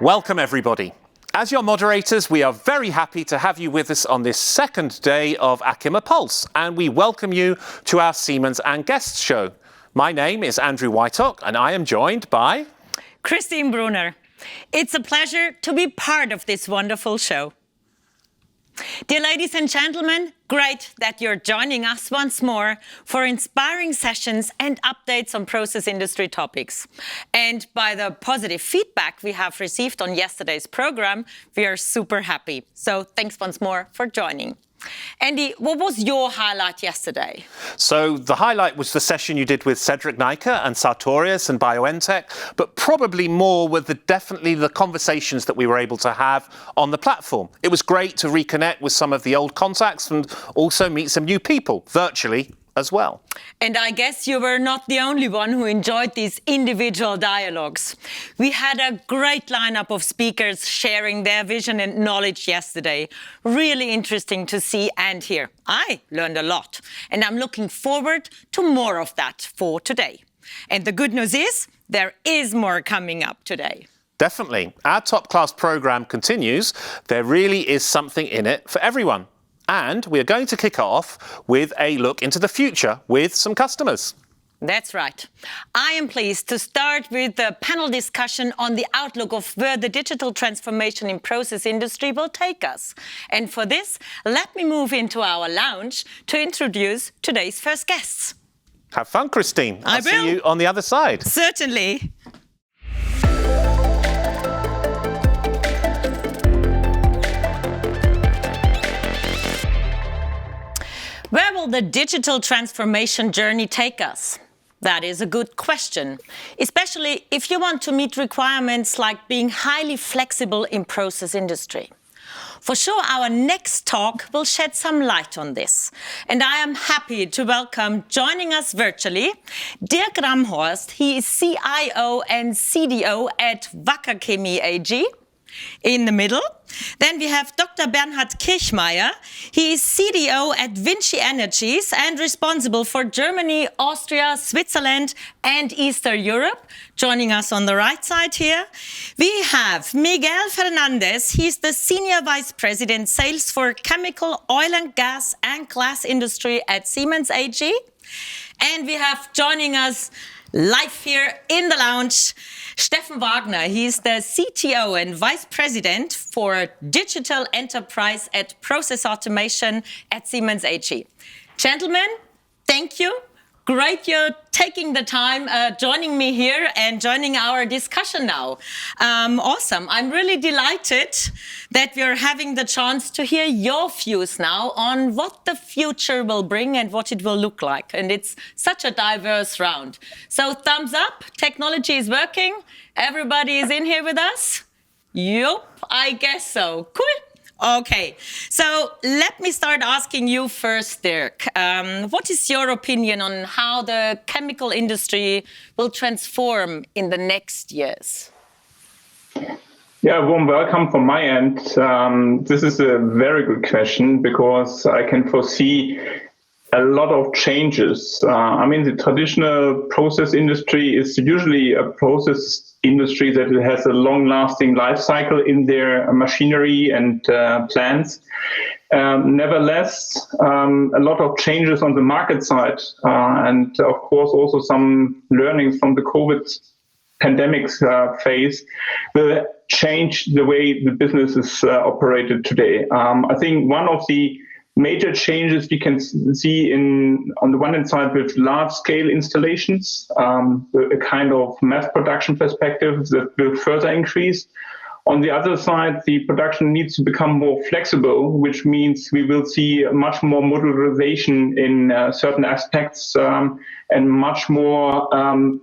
Welcome everybody. As your moderators, we are very happy to have you with us on this second day of Achema Pulse, and we welcome you to our Siemens and Guests show. My name is Andrew Whitehock, and I am joined by Christine Brunner. It's a pleasure to be part of this wonderful show. Dear ladies and gentlemen, great that you're joining us once more for inspiring sessions and updates on process industry topics. And by the positive feedback we have received on yesterday's program, we are super happy. So thanks once more for joining. Andy, what was your highlight yesterday? So the highlight was the session you did with Cedric Nijker and Sartorius and BioNTech, but probably more were definitely the conversations that we were able to have on the platform. It was great to reconnect with some of the old contacts and also meet some new people virtually as well. And I guess you were not the only one who enjoyed these individual dialogues. We had a great lineup of speakers sharing their vision and knowledge yesterday. Really interesting to see and hear. I learned a lot, and I'm looking forward to more of that for today. And the good news is, there is more coming up today. Definitely. Our top-class program continues. There really is something in it for everyone. And we're going to kick off with a look into the future with some customers. That's right. I am pleased to start with the panel discussion on the outlook of where the digital transformation in process industry will take us. And for this, let me move into our lounge to introduce today's first guests. Have fun, Christine. I'll see you on the other side. Certainly. Where will the digital transformation journey take us? That is a good question, especially if you want to meet requirements like being highly flexible in process industry. For sure, our next talk will shed some light on this. And I am happy to welcome, joining us virtually, Dirk Ramhorst. He is CIO and CDO at Wacker Chemie AG. In the middle, then we have Dr. Bernhard Kirchmair. He is CDO at Vinci Energies and responsible for Germany, Austria, Switzerland and Eastern Europe. Joining us on the right side here, we have Miguel Fernandez. He's the Senior Vice President Sales for Chemical, Oil and Gas and Glass Industry at Siemens AG. And we have joining us live here in the lounge, Steffen Wagner. He's the CTO and Vice President for Digital Enterprise at Process Automation at Siemens AG. Gentlemen, thank you. Great you're taking the time, joining me here and joining our discussion now. Awesome. I'm really delighted that we're having the chance to hear your views now on what the future will bring and what it will look like. And it's such a diverse round. So thumbs up, technology is working. Everybody is in here with us? Yup, I guess so. Cool. Okay, so let me start asking you first, Dirk. What is your opinion on how the chemical industry will transform in the next years? Yeah, warm welcome from my end. This is a very good question because I can foresee a lot of changes. The traditional process industry is usually a process industry that has a long-lasting life cycle in their machinery and plants. Nevertheless, a lot of changes on the market side, and of course also some learnings from the COVID pandemic phase will change the way the business is operated today. I think one of the major changes we can see on the one hand side with large-scale installations, a kind of mass production perspective that will further increase. On the other side, the production needs to become more flexible, which means we will see much more modularization in certain aspects and much more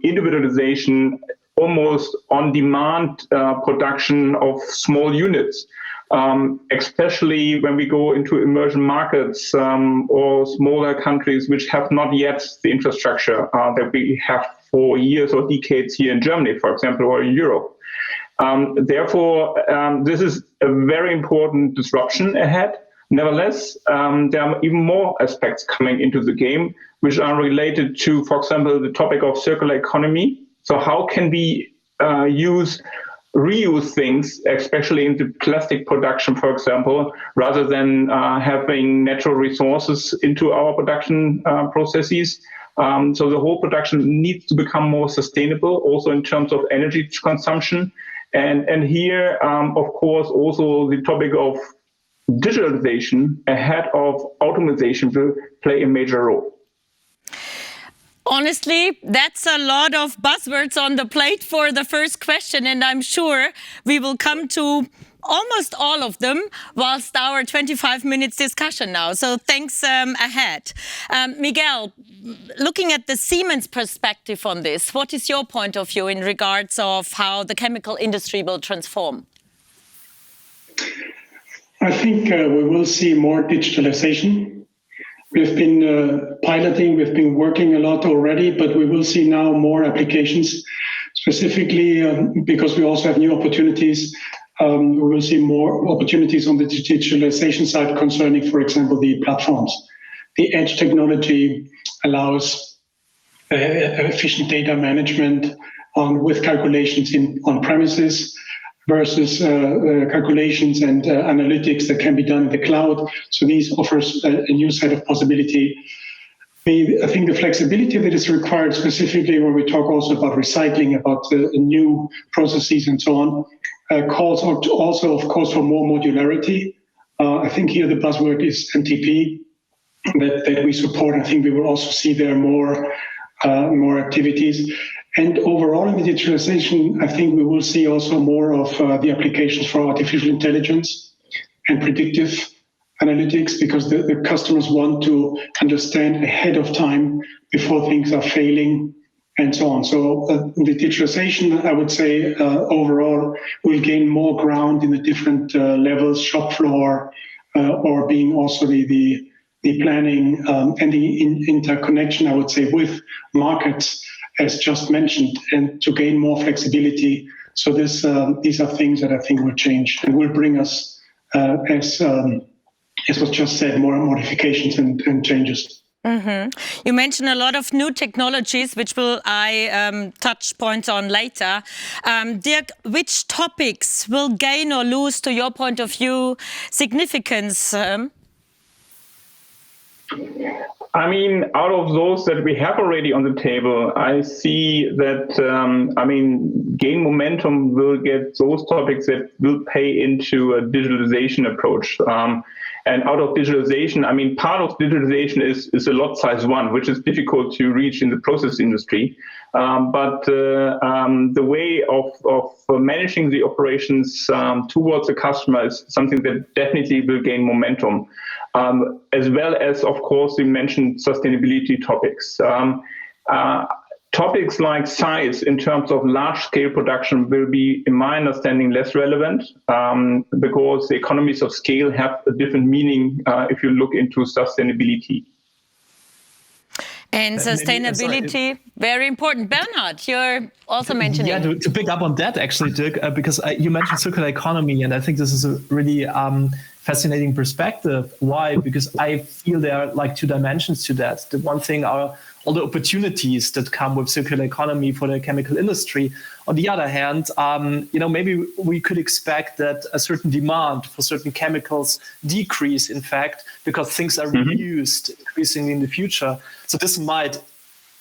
individualization, almost on-demand production of small units. Especially when we go into emerging markets or smaller countries which have not yet the infrastructure that we have for years or decades here in Germany, for example, or in Europe. Therefore, this is a very important disruption ahead. Nevertheless, there are even more aspects coming into the game, which are related to, for example, the topic of circular economy. So how can we use reuse things, especially in the plastic production, for example, rather than having natural resources into our production processes. So the whole production needs to become more sustainable, also in terms of energy consumption. And here, of course, also the topic of digitalization ahead of automation will play a major role. Honestly, that's a lot of buzzwords on the plate for the first question, and I'm sure we will come to almost all of them whilst our 25 minutes discussion now. So thanks ahead. Miguel, looking at the Siemens perspective on this, what is your point of view in regards of how the chemical industry will transform? I think we will see more digitalization. We've been piloting, we've been working a lot already, but we will see now more applications, specifically because we also have new opportunities. We will see more opportunities on the digitalization side concerning, for example, the platforms. The edge technology allows efficient data management with calculations on premises versus calculations and analytics that can be done in the cloud. So these offers a new set of possibility. I think the flexibility that is required, specifically when we talk also about recycling, about new processes and so on, calls also, of course, for more modularity. I think here the buzzword is MTP that we support. I think we will also see there more activities. And overall in the digitalization, I think we will see also more of the applications for artificial intelligence and predictive analytics, because the customers want to understand ahead of time before things are failing and so on. So the digitalization, I would say, overall will gain more ground in the different levels, shop floor, or being also the planning and the interconnection, I would say, with markets, as just mentioned, and to gain more flexibility. So these are things that I think will change and will bring us, as was just said, more modifications and changes. Mm-hmm. You mentioned a lot of new technologies, which will I touch points on later. Dirk, which topics will gain or lose, to your point of view, significance? I mean, out of those that we have already on the table, I see that, gain momentum will get those topics that will pay into a digitalization approach. And out of digitalization, part of digitalization is a lot size one, which is difficult to reach in the process industry. But the way of managing the operations towards the customer is something that definitely will gain momentum. As well as, of course, we mentioned sustainability topics. Topics like size in terms of large-scale production will be, in my understanding, less relevant because the economies of scale have a different meaning if you look into sustainability. And sustainability, very important. Bernhard, you're also mentioning. Yeah, to pick up on that, actually, Dirk, because you mentioned circular economy, and I think this is a really fascinating perspective. Why? Because I feel there are like two dimensions to that. The one thing are all the opportunities that come with circular economy for the chemical industry. On the other hand, maybe we could expect that a certain demand for certain chemicals decrease, in fact, because things are reused increasingly in the future. So this might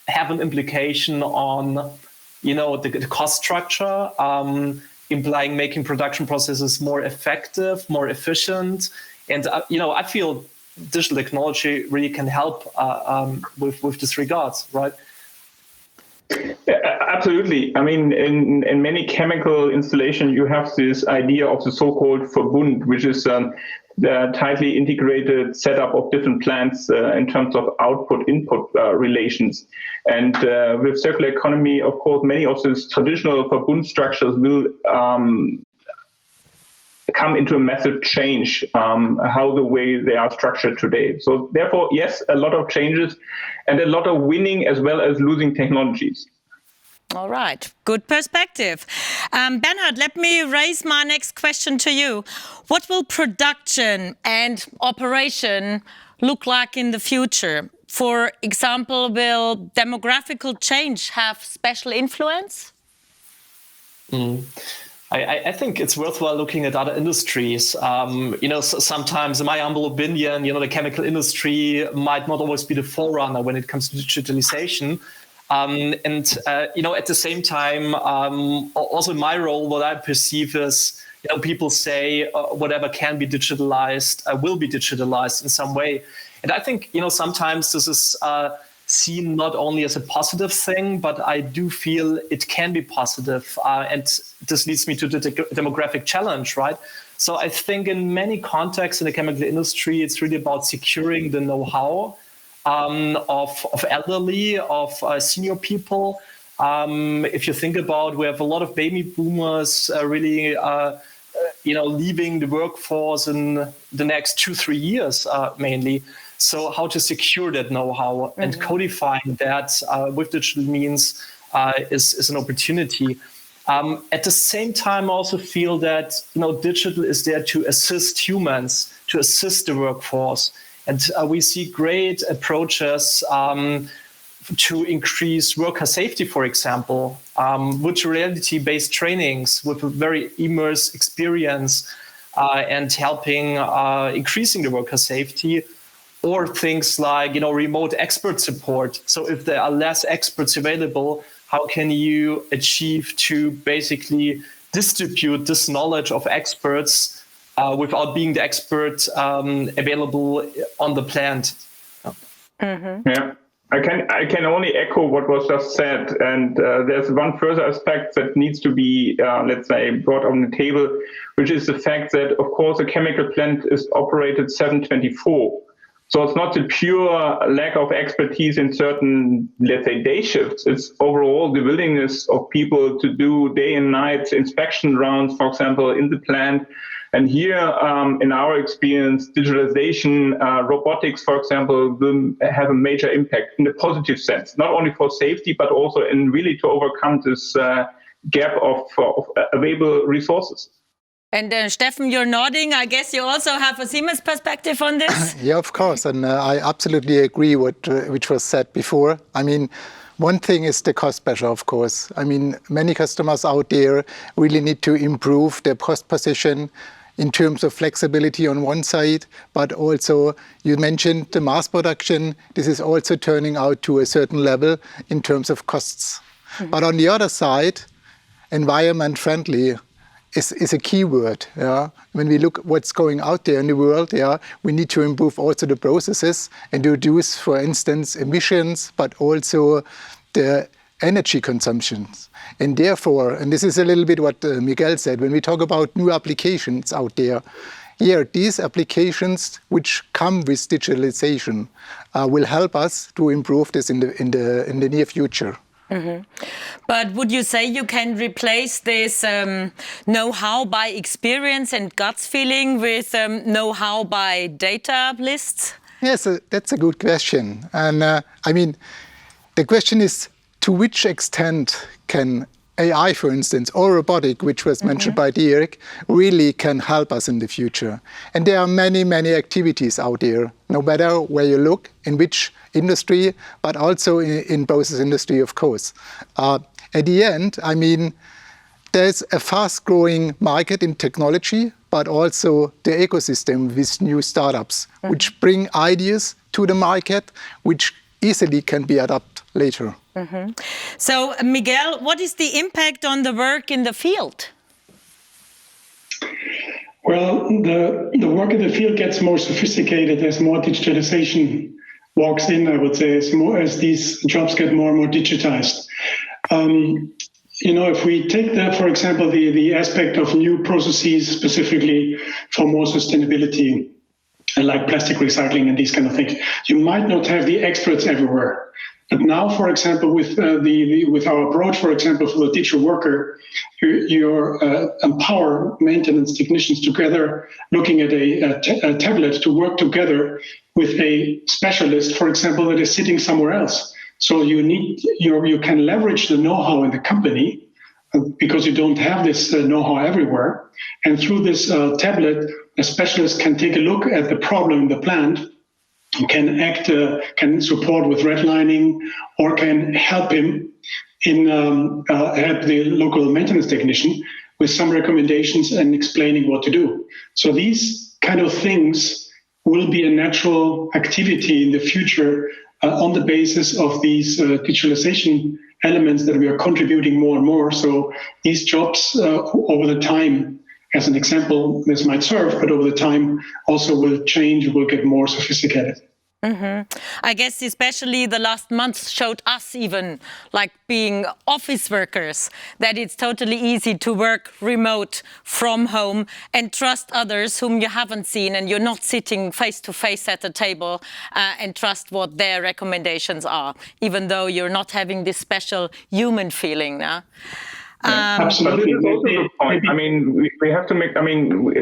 have an implication on, the cost structure, implying making production processes more effective, more efficient. And, I feel digital technology really can help with this regards, right? Yeah, absolutely. In many chemical installations, you have this idea of the so-called Verbund, which is the tightly integrated setup of different plants in terms of output-input relations. And with circular economy, of course, many of these traditional Verbund structures will come into a massive change how the way they are structured today. So therefore, yes, a lot of changes and a lot of winning as well as losing technologies. All right, good perspective. Bernhard, let me raise my next question to you. What will production and operation look like in the future? For example, will demographical change have special influence? I think it's worthwhile looking at other industries. Sometimes, in my humble opinion, the chemical industry might not always be the forerunner when it comes to digitalization. At the same time, also in my role, what I perceive is, people say whatever can be digitalized will be digitalized in some way. And I think, sometimes this is seen not only as a positive thing, but I do feel it can be positive. And this leads me to the demographic challenge, right? So I think in many contexts in the chemical industry, it's really about securing the know-how of elderly, of senior people. If you think about, we have a lot of baby boomers really leaving the workforce in the next 2-3 years mainly. So how to secure that know-how and codifying that with digital means is an opportunity. At the same time, I also feel that digital is there to assist humans, to assist the workforce. And we see great approaches to increase worker safety, for example, virtual reality-based trainings with a very immersive experience and helping increasing the worker safety, or things like remote expert support. So if there are less experts available, how can you achieve to basically distribute this knowledge of experts without being the expert available on the plant? Yeah. I can only echo what was just said, and there's one further aspect that needs to be, let's say, brought on the table, which is the fact that, of course, a chemical plant is operated 7/24. So it's not a pure lack of expertise in certain, let's say, day shifts. It's overall the willingness of people to do day and night inspection rounds, for example, in the plant. And here, in our experience, digitalization, robotics, for example, will have a major impact in a positive sense, not only for safety, but also in really to overcome this gap of available resources. And Steffen, you're nodding. I guess you also have a Siemens perspective on this. Yeah, of course. And I absolutely agree with which was said before. I mean, one thing is the cost pressure, of course. I mean, many customers out there really need to improve their cost position in terms of flexibility on one side, but also you mentioned the mass production. This is also turning out to a certain level in terms of costs. But on the other side, environment friendly is a key word. Yeah? When we look what's going out there in the world, we need to improve also the processes and reduce, for instance, emissions, but also the energy consumptions. And therefore, and this is a little bit what Miguel said, when we talk about new applications out there, these applications which come with digitalization will help us to improve this in the near future. But would you say you can replace this know-how by experience and gut feeling with know-how by data lists? Yes, that's a good question. And I mean, the question is, to which extent can AI, for instance, or robotic, which was mentioned by Dirk, really can help us in the future? And there are many, many activities out there, no matter where you look, in which industry, but also in process industry, of course. At the end, I mean, there's a fast-growing market in technology, but also the ecosystem with new startups, which bring ideas to the market, which easily can be adapted later. So, Miguel, what is the impact on the work in the field? Well, the work in the field gets more sophisticated as more digitalization walks in, I would say, as these jobs get more and more digitized. If we take for example, the aspect of new processes specifically for more sustainability, like plastic recycling and these kind of things, you might not have the experts everywhere. But now, for example, with our approach, for example, for the digital worker, you empower maintenance technicians together, looking at a tablet to work together with a specialist, for example, that is sitting somewhere else. So you can leverage the know-how in the company because you don't have this know-how everywhere. And through this tablet, a specialist can take a look at the problem in the plant, can support with redlining, or can help him help the local maintenance technician with some recommendations and explaining what to do. So these kind of things will be a natural activity in the future on the basis of these digitalization elements that we are contributing more and more. So these jobs over the time, as an example, this might serve, but over the time also will change, will get more sophisticated. I guess especially the last month showed us, even like being office workers, that it's totally easy to work remote from home and trust others whom you haven't seen, and you're not sitting face to face at a table and trust what their recommendations are, even though you're not having this special human feeling. Absolutely. But this is also the point. I mean, we have to make,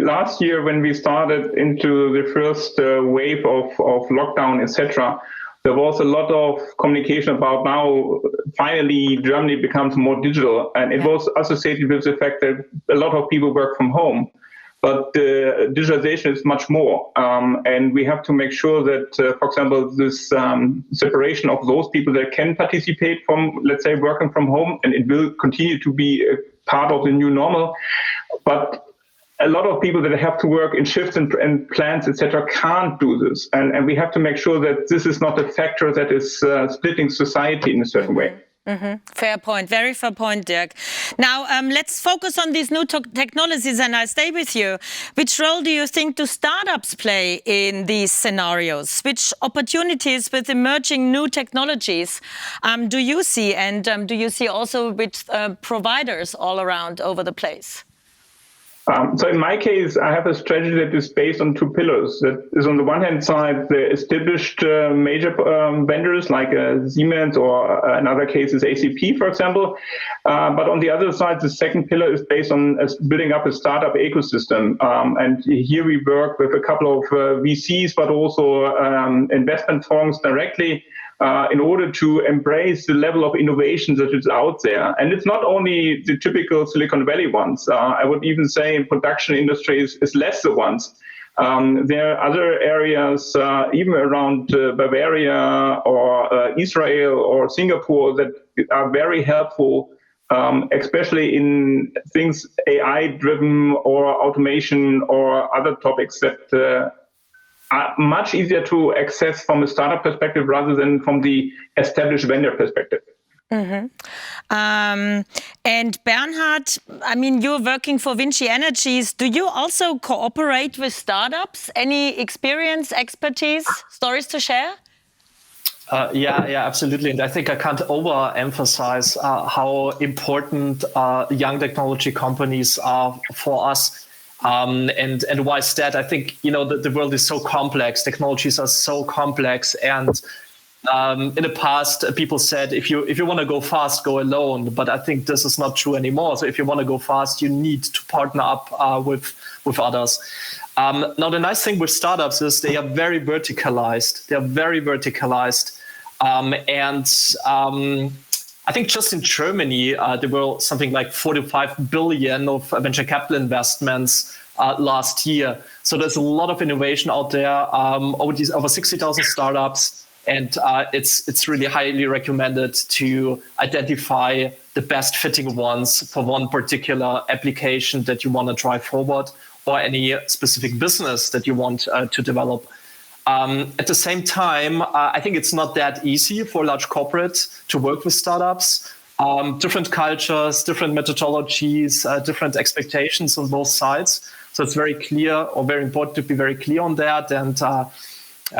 last year when we started into the first wave of lockdown, etc., there was a lot of communication about now finally Germany becomes more digital. And it was associated with the fact that a lot of people work from home. But digitalization is much more. And we have to make sure that, for example, this separation of those people that can participate from, let's say, working from home, and it will continue to be a part of the new normal. But a lot of people that have to work in shifts and plants, etc., can't do this. And we have to make sure that this is not a factor that is splitting society in a certain way. Fair point, very fair point, Dirk. Now, let's focus on these new technologies, and I'll stay with you. Which role do you think do startups play in these scenarios? Which opportunities with emerging new technologies do you see? And do you see also with providers all around over the place? So in my case, I have a strategy that is based on two pillars. That is, on the one hand side, the established major vendors like Siemens, or in other cases ACP, for example. But on the other side, the second pillar is based on building up a startup ecosystem. And here we work with a couple of VCs, but also investment firms directly, in order to embrace the level of innovation that is out there. And it's not only the typical Silicon Valley ones. I would even say in production industries is less the ones. There are other areas, even around Bavaria or Israel or Singapore, that are very helpful, especially in things AI-driven or automation or other topics that are much easier to access from a startup perspective rather than from the established vendor perspective. And Bernhard, I mean, you're working for Vinci Energies. Do you also cooperate with startups? Any experience, expertise, stories to share? Yeah, absolutely. And I think I can't overemphasize how important young technology companies are for us. And why is that? I think, the world is so complex. Technologies are so complex. And in the past, people said, if you want to go fast, go alone. But I think this is not true anymore. So if you want to go fast, you need to partner up with others. Now, the nice thing with startups is they are very verticalized. I think just in Germany, there were something like 45 billion of venture capital investments last year. So there's a lot of innovation out there, over 60,000 startups. And it's really highly recommended to identify the best fitting ones for one particular application that you want to drive forward, or any specific business that you want to develop. At the same time, I think it's not that easy for large corporates to work with startups. Different cultures, different methodologies, different expectations on both sides. So it's very clear, or very important to be very clear on that. And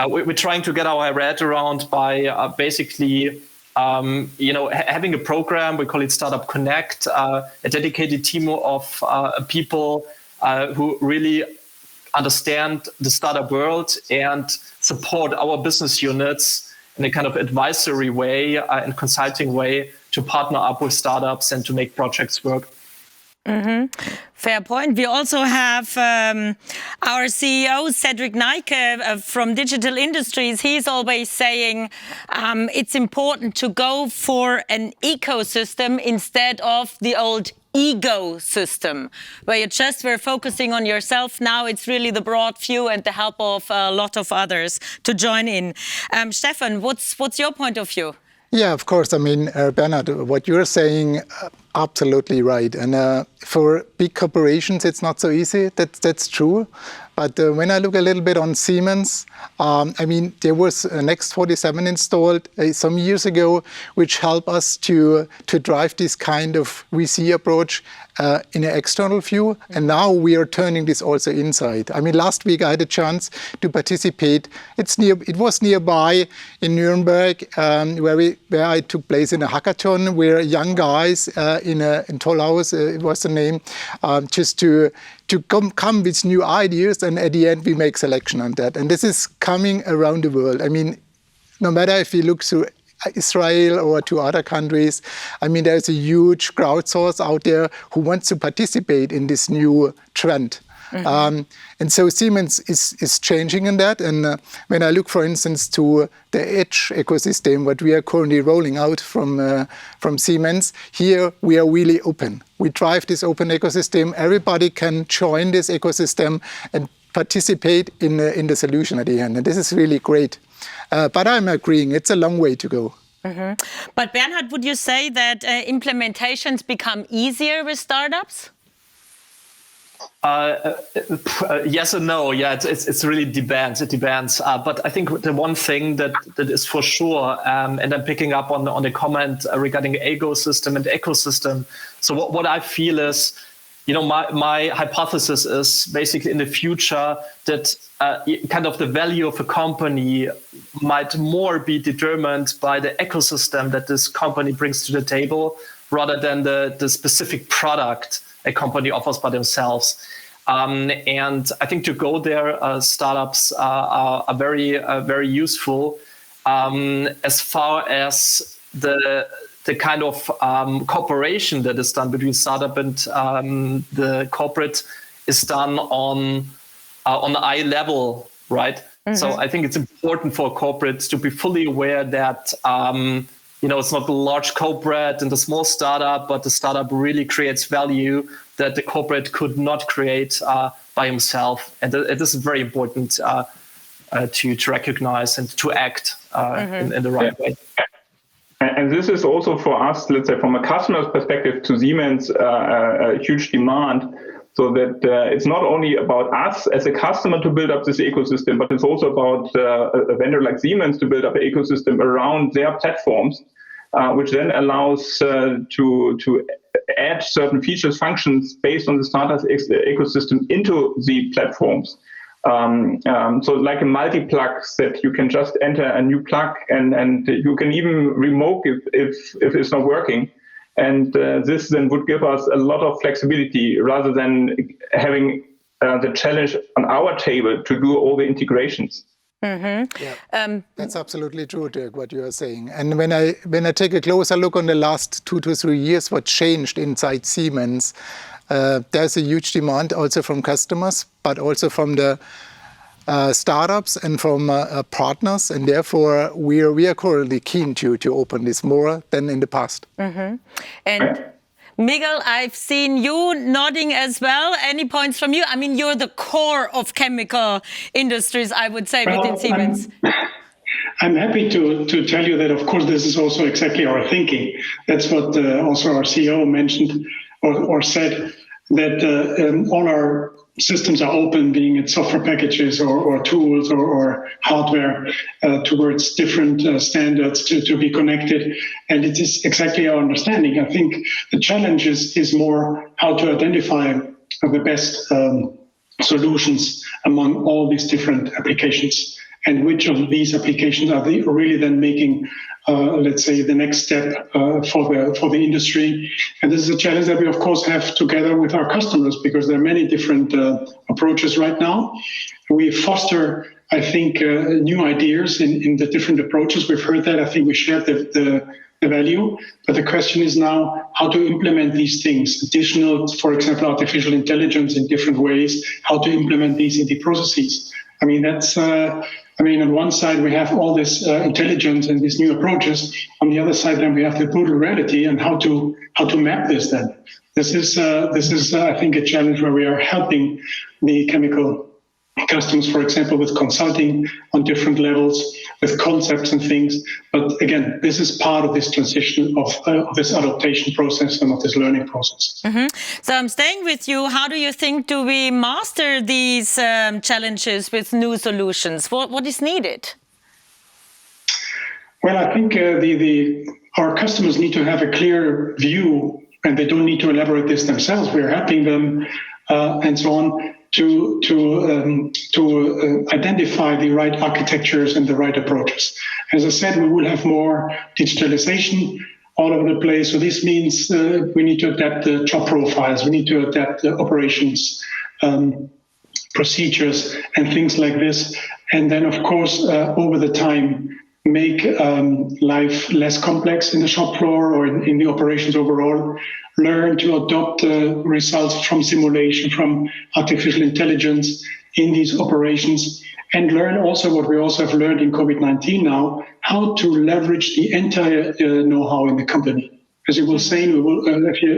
we're trying to get our head around by basically, having a program. We call it Startup Connect, a dedicated team of people who really understand the startup world and support our business units in a kind of advisory way and consulting way to partner up with startups and to make projects work. Fair point. We also have our CEO, Cedric Neike from Digital Industries. He's always saying it's important to go for an ecosystem instead of the old ego system, where you just were focusing on yourself. Now it's really the broad view and the help of a lot of others to join in. Steffen, what's your point of view? Yeah, of course. I mean, Bernhard, what you're saying, absolutely right. And for big corporations, it's not so easy. That's true. But when I look a little bit on Siemens, I mean, there was an X47 installed some years ago, which helped us to drive this kind of VC approach in an external view. And now we are turning this also inside. I mean, last week I had a chance to participate. It was nearby in Nuremberg, where I took place in a hackathon, where young guys in Tollhaus, it was the name, just to come with new ideas, and at the end we make selection on that. And this is coming around the world. I mean, no matter if you look through Israel or to other countries, I mean, there's a huge crowdsource out there who wants to participate in this new trend. And so Siemens is changing in that. And when I look, for instance, to the Edge ecosystem, what we are currently rolling out from Siemens, here we are really open. We drive this open ecosystem. Everybody can join this ecosystem and participate in the solution at the end. And this is really great. But I'm agreeing, it's a long way to go. But Bernhard, would you say that implementations become easier with startups? Yes and no. Yeah, it's really depends. It depends. But I think the one thing that is for sure, and I'm picking up on the comment regarding ecosystem and ecosystem. So what I feel is, you know, my hypothesis is basically in the future that kind of the value of a company might more be determined by the ecosystem that this company brings to the table rather than the specific product a company offers by themselves. And I think to go there, startups are very useful as far as the kind of cooperation that is done between startup and the corporate is done on eye level, right? So I think it's important for corporates to be fully aware that you know, it's not the large corporate and the small startup, but the startup really creates value that the corporate could not create by himself. And it is very important to recognize and to act in the right way. And this is also for us, let's say, from a customer's perspective to Siemens, a huge demand. So that it's not only about us as a customer to build up this ecosystem, but it's also about a vendor like Siemens to build up an ecosystem around their platforms, which then allows to add certain features, functions based on the startup ecosystem into the platforms. So like a multi-plug that you can just enter a new plug and you can even remote if it's not working. And this then would give us a lot of flexibility rather than having the challenge on our table to do all the integrations. That's absolutely true, Dirk, what you are saying. And when I take a closer look on the last 2 to 3 years, what changed inside Siemens, there's a huge demand also from customers, but also from the startups and from partners, and therefore we are currently keen to open this more than in the past. And Miguel, I've seen you nodding as well. Any points from you? I mean, you're the core of chemical industries, I would say, within Siemens. I'm happy to tell you that, of course, this is also exactly our thinking. That's what also our CEO mentioned or said, that all our systems are open, being it software packages or tools or hardware towards different standards to be connected. And it is exactly our understanding. I think the challenge is more how to identify the best solutions among all these different applications, and which of these applications are they really then making let's say, the next step for the industry. And this is a challenge that we, of course, have together with our customers, because there are many different approaches right now. We foster, I think, new ideas in the different approaches. We've heard that. I think we shared the value. But the question is now how to implement these things. Additional, for example, artificial intelligence in different ways, how to implement these in the processes. I mean, that's... on one side, we have all this intelligence and these new approaches. On the other side, then we have the brutal reality and how to map this then. This is I think, a challenge where we are helping the chemical customers, for example, with consulting on different levels, with concepts and things. But again, this is part of this transition of this adaptation process and of this learning process. So I'm staying with you. How do you think do we master these challenges with new solutions? What is needed? Well, I think our customers need to have a clear view, and they don't need to elaborate this themselves. We're helping them and so on to identify the right architectures and the right approaches. As I said, we will have more digitalization all over the place. So this means we need to adapt the job profiles, we need to adapt the operations procedures and things like this. And then, of course, over the time, make life less complex in the shop floor or in the operations overall. Learn to adopt results from simulation, from artificial intelligence in these operations, and learn also what we also have learned in COVID-19 now, how to leverage the entire know-how in the company. As you were saying,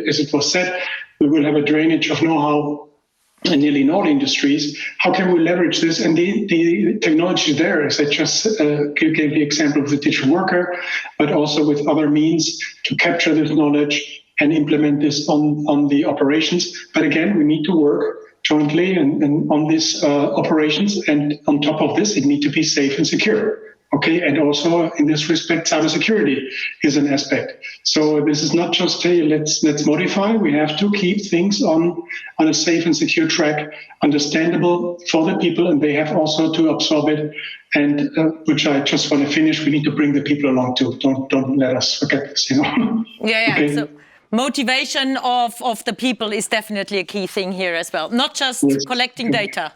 as it was said, we will have a drainage of know-how in nearly in all industries. How can we leverage this? And the technology there, as I just gave the example of the digital worker, but also with other means to capture this knowledge and implement this on the operations. But again, we need to work jointly and on these operations. And on top of this, it needs to be safe and secure. Okay, and also in this respect, cybersecurity is an aspect. So this is not just, hey, let's modify. We have to keep things on a safe and secure track, understandable for the people, and they have also to absorb it. And which I just want to finish, we need to bring the people along too. Don't let us forget this, Yeah. Okay. So motivation of the people is definitely a key thing here as well, not just collecting data.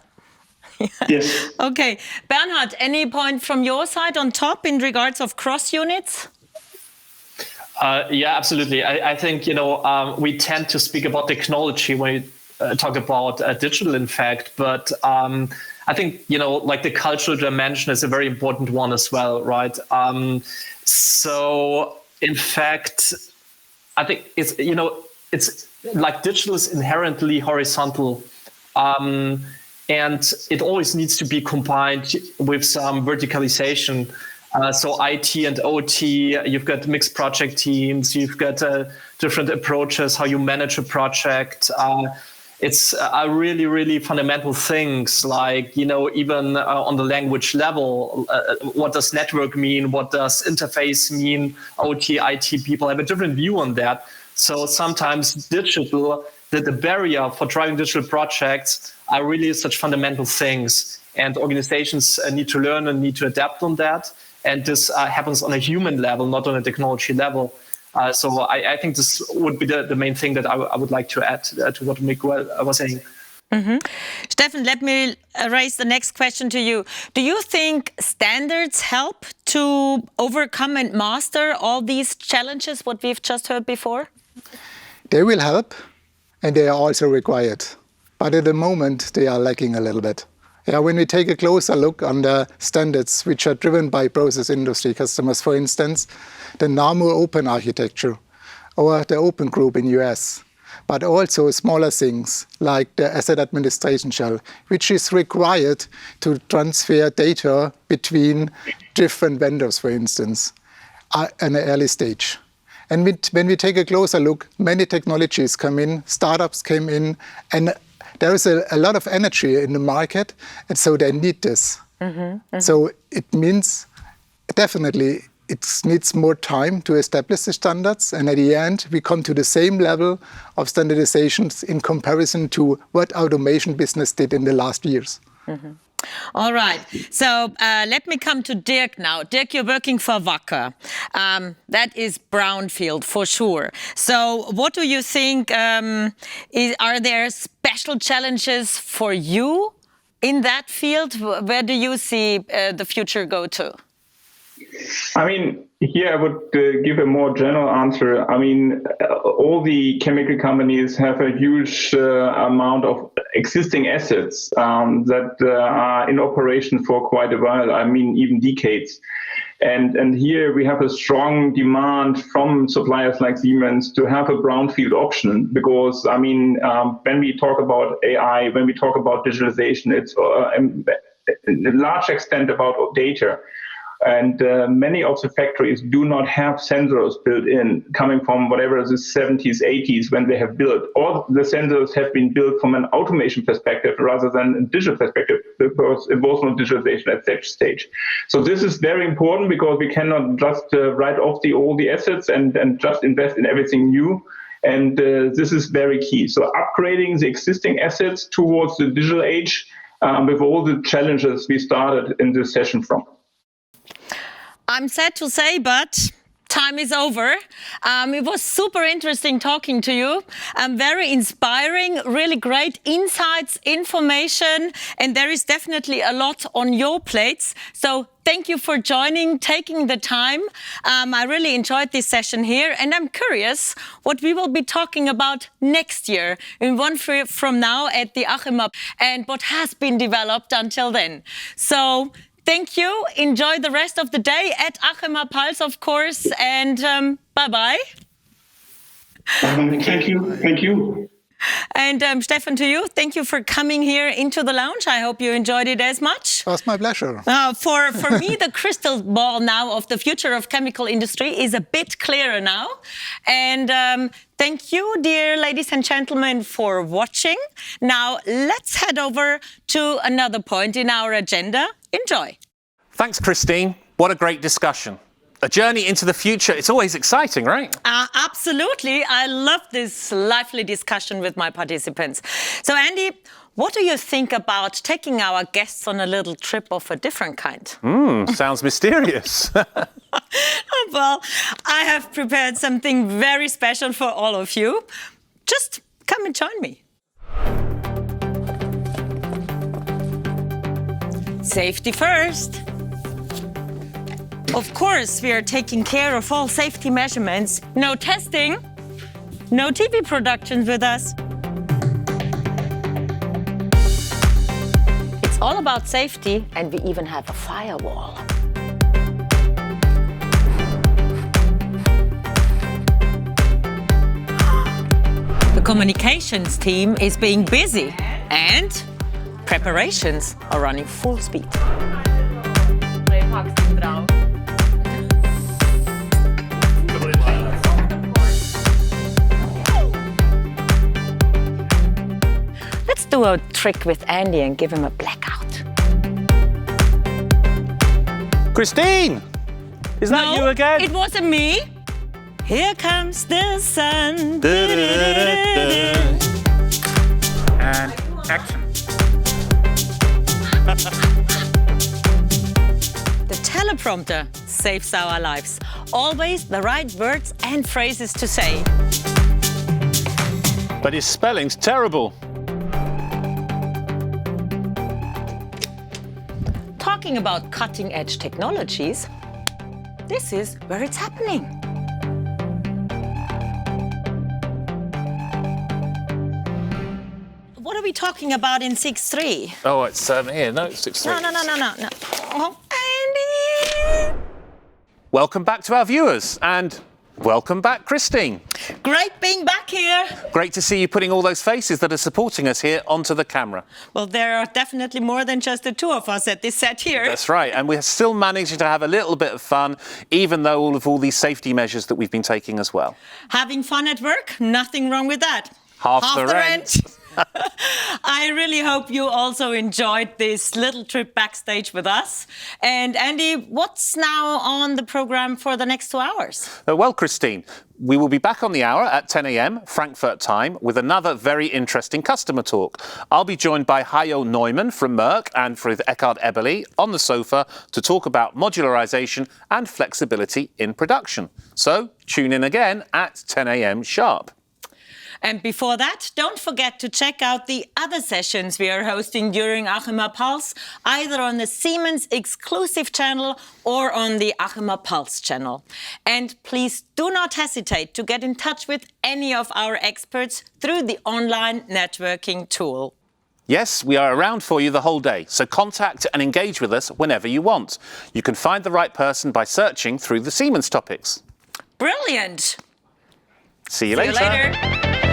Yes. Okay. Bernhard, any point from your side on top in regards of cross units? Yeah, absolutely. I think, we tend to speak about technology when we talk about digital, in fact, but I think, like the cultural dimension is a very important one as well, right? So in fact, I think it's like digital is inherently horizontal. And it always needs to be combined with some verticalization. So IT and OT, you've got mixed project teams, you've got different approaches, how you manage a project. It's really, really fundamental things like, even on the language level, what does network mean? What does interface mean? OT, IT people have a different view on that. So sometimes digital, the barrier for driving digital projects are really such fundamental things, and organizations need to learn and need to adapt on that. And this happens on a human level, not on a technology level. So I think this would be the main thing that I would like to add to what Miguel was saying. Steffen, let me raise the next question to you. Do you think standards help to overcome and master all these challenges, what we've just heard before? They will help, and they are also required. But at the moment, they are lacking a little bit. Yeah, when we take a closer look on the standards which are driven by process industry customers, for instance, the NAMU open architecture or the open group in US, but also smaller things like the asset administration shell, which is required to transfer data between different vendors, for instance, at an early stage. And when we take a closer look, many technologies come in, startups came in, and there is a lot of energy in the market, and so they need this. So it means definitely it needs more time to establish the standards, and at the end we come to the same level of standardizations in comparison to what automation business did in the last years. All right. So let me come to Dirk now. Dirk, you're working for Wacker. That is brownfield for sure. So what do you think? Are there special challenges for you in that field? Where do you see the future go to? I mean, here I would give a more general answer. I mean, all the chemical companies have a huge amount of existing assets that are in operation for quite a while. I mean, even decades. And here we have a strong demand from suppliers like Siemens to have a brownfield option, because, I mean, when we talk about AI, when we talk about digitalization, it's a large extent about data. And many of the factories do not have sensors built in, coming from whatever the 70s, 80s when they have built. All the sensors have been built from an automation perspective rather than a digital perspective, because it was not digitalization at that stage. So this is very important, because we cannot just write off all the assets and just invest in everything new. And this is very key. So upgrading the existing assets towards the digital age with all the challenges we started in this session from. I'm sad to say, but time is over. It was super interesting talking to you. Very inspiring, really great insights, information, and there is definitely a lot on your plates. So thank you for joining, taking the time. I really enjoyed this session here, and I'm curious what we will be talking about next year, in 1 year from now at the Achema, and what has been developed until then. So thank you. Enjoy the rest of the day at Achema Pulse, of course, and bye-bye. Thank you. Thank you. And Steffen, to you, thank you for coming here into the lounge. I hope you enjoyed it as much. It was my pleasure. For me, the crystal ball now of the future of chemical industry is a bit clearer now. And thank you, dear ladies and gentlemen, for watching. Now, let's head over to another point in our agenda. Enjoy. Thanks, Christine. What a great discussion. A journey into the future. It's always exciting, right? Absolutely. I love this lively discussion with my participants. So, Andy, what do you think about taking our guests on a little trip of a different kind? Sounds mysterious. Well, I have prepared something very special for all of you. Just come and join me. Safety first. Of course, we are taking care of all safety measurements. No testing, no TV productions with us. It's all about safety, and we even have a firewall. The communications team is being busy, and preparations are running full speed. Let's do a trick with Andy and give him a blackout. Christine! Is that you again? It wasn't me. Here comes the sun. And action. The teleprompter saves our lives. Always the right words and phrases to say. But his spelling's terrible. Talking about cutting-edge technologies, this is where it's happening. What are we talking about in 6.3? Oh, it's here. No, it's 6.3. No. Oh, Andy! Welcome back to our viewers, and welcome back, Christine. Great being back here. Great to see you putting all those faces that are supporting us here onto the camera. Well, there are definitely more than just the two of us at this set here. That's right, and we're still managing to have a little bit of fun, even though all these safety measures that we've been taking as well. Having fun at work, nothing wrong with that. Half the rent. I really hope you also enjoyed this little trip backstage with us. And Andy, what's now on the program for the next 2 hours? Well, Christine, we will be back on the hour at 10 a.m. Frankfurt time with another very interesting customer talk. I'll be joined by Hajo Neumann from Merck and with Eckhard Eberle on the sofa to talk about modularization and flexibility in production. So tune in again at 10 a.m. sharp. And before that, don't forget to check out the other sessions we are hosting during Achema Pulse, either on the Siemens exclusive channel or on the Achema Pulse channel. And please do not hesitate to get in touch with any of our experts through the online networking tool. Yes, we are around for you the whole day, so contact and engage with us whenever you want. You can find the right person by searching through the Siemens topics. Brilliant. See you See you later. later.